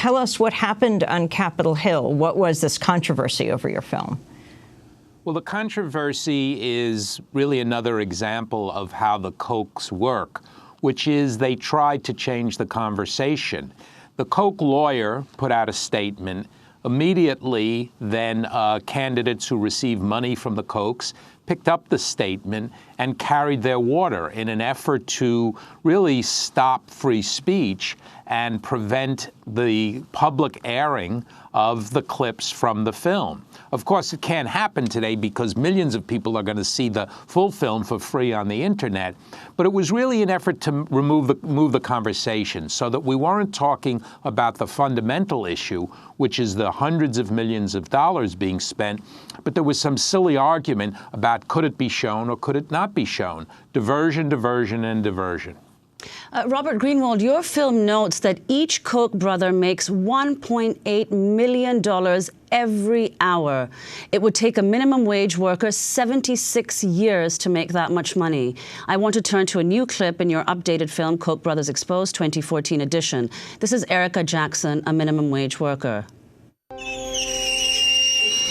tell us what happened on Capitol Hill. What was this controversy over your film? Well, the controversy is really another example of how the Kochs work, which is they tried to change the conversation. The Koch lawyer put out a statement. Immediately, then candidates who received money from the Kochs picked up the statement and carried their water in an effort to really stop free speech and prevent the public airing of the clips from the film. Of course, it can't happen today because millions of people are going to see the full film for free on the internet. But it was really an effort to move the conversation so that we weren't talking about the fundamental issue, which is the hundreds of millions of dollars being spent, but there was some silly argument about could it be shown or could it not be shown? Diversion, diversion, and diversion. Robert Greenwald, your film notes that each Koch brother makes $1.8 million every hour. It would take a minimum wage worker 76 years to make that much money. I want to turn to a new clip in your updated film, Koch Brothers Exposed, 2014 edition. This is Erica Jackson, a minimum wage worker.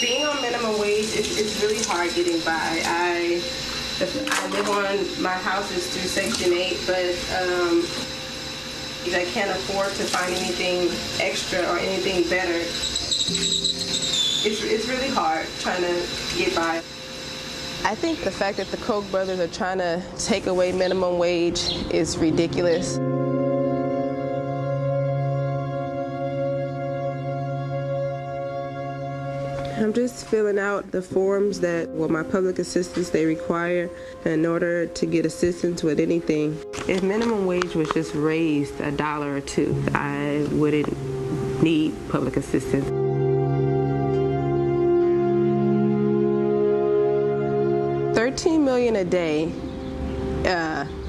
Being on minimum wage, it's really hard getting by. I live on, my house is through Section 8, but I can't afford to find anything extra or anything better. It's really hard trying to get by. I think the fact that the Koch brothers are trying to take away minimum wage is ridiculous. I'm just filling out the forms that, my public assistance they require in order to get assistance with anything. If minimum wage was just raised $1 or $2, I wouldn't need public assistance. $13 million a day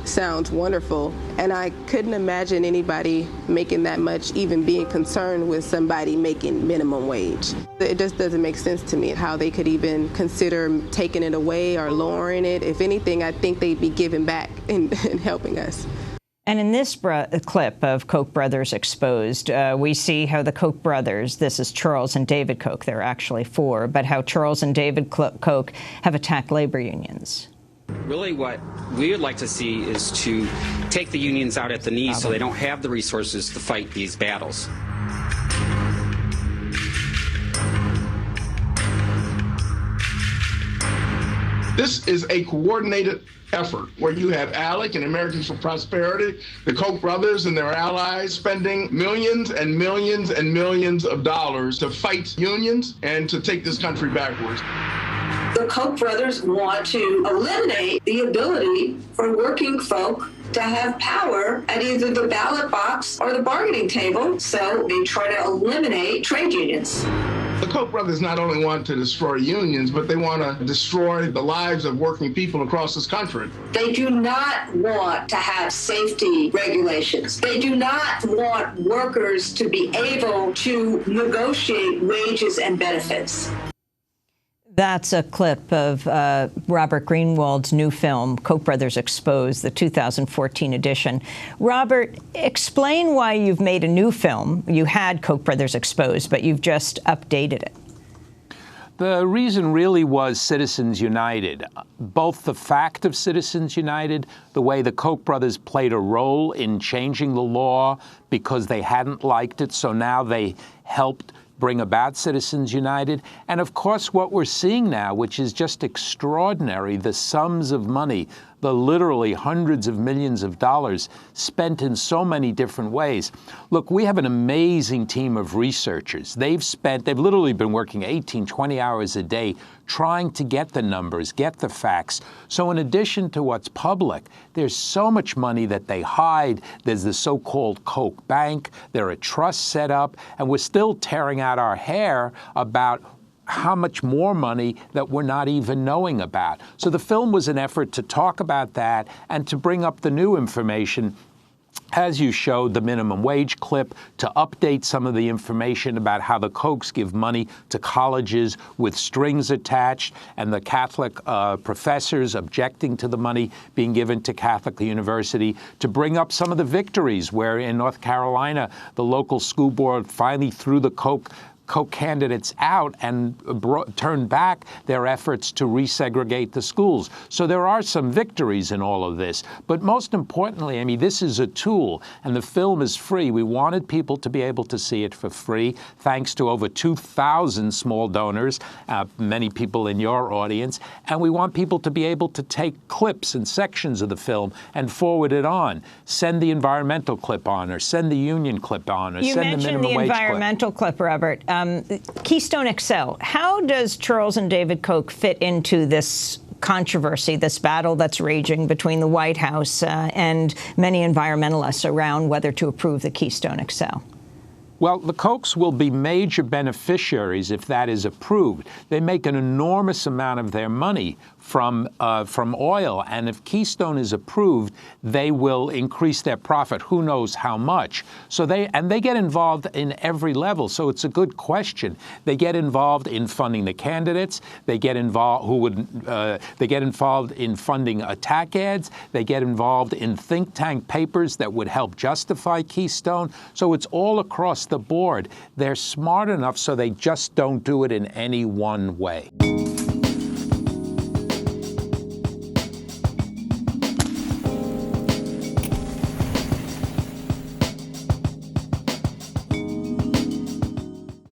sounds wonderful, and I couldn't imagine anybody making that much, even being concerned with somebody making minimum wage. It just doesn't make sense to me how they could even consider taking it away or lowering it. If anything, I think they'd be giving back and helping us. And in this clip of Koch Brothers Exposed, we see how the Koch brothers, this is Charles and David Koch, there are actually 4, but how Charles and David Koch have attacked labor unions. Really what we would like to see is to take the unions out at the knees so they don't have the resources to fight these battles. This is a coordinated effort where you have ALEC and Americans for Prosperity, the Koch brothers and their allies spending millions and millions and millions of dollars to fight unions and to take this country backwards. The Koch brothers want to eliminate the ability for working folk to have power at either the ballot box or the bargaining table, so they try to eliminate trade unions. The Koch brothers not only want to destroy unions, but they want to destroy the lives of working people across this country. They do not want to have safety regulations. They do not want workers to be able to negotiate wages and benefits. That's a clip of Robert Greenwald's new film, Koch Brothers Exposed, the 2014 edition. Robert, explain why you've made a new film. You had Koch Brothers Exposed, but you've just updated it. The reason really was Citizens United. Both the fact of Citizens United, the way the Koch brothers played a role in changing the law because they hadn't liked it, so now they helped bring about Citizens United. And of course, what we're seeing now, which is just extraordinary, the sums of money, the literally hundreds of millions of dollars spent in so many different ways. Look, we have an amazing team of researchers. They've literally been working 18, 20 hours a day trying to get the numbers, get the facts. So in addition to what's public, there's so much money that they hide. There's the so-called Koch Bank. There are trusts set up, and we're still tearing out our hair about how much more money that we're not even knowing about. So the film was an effort to talk about that and to bring up the new information as you showed, the minimum wage clip, to update some of the information about how the Kochs give money to colleges with strings attached, and the Catholic professors objecting to the money being given to Catholic University, to bring up some of the victories where in North Carolina, the local school board finally threw the Koch candidates out and turned back their efforts to resegregate the schools. So there are some victories in all of this. But most importantly, I mean, this is a tool, and the film is free. We wanted people to be able to see it for free, thanks to over 2,000 small donors, many people in your audience. And we want people to be able to take clips and sections of the film and forward it on. Send the environmental clip on, or send the union clip on, or send the minimum wage clip. You mentioned the environmental clip, Robert. Keystone XL, how does Charles and David Koch fit into this controversy, this battle that's raging between the White House and many environmentalists around whether to approve the Keystone XL? Well, the Kochs will be major beneficiaries if that is approved. They make an enormous amount of their money from oil, and if Keystone is approved, they will increase their profit. Who knows how much? So they get involved in every level. So it's a good question. They get involved in funding the candidates. They get involved they get involved in funding attack ads. They get involved in think tank papers that would help justify Keystone. So it's all across the board. They're smart enough so they just don't do it in any one way.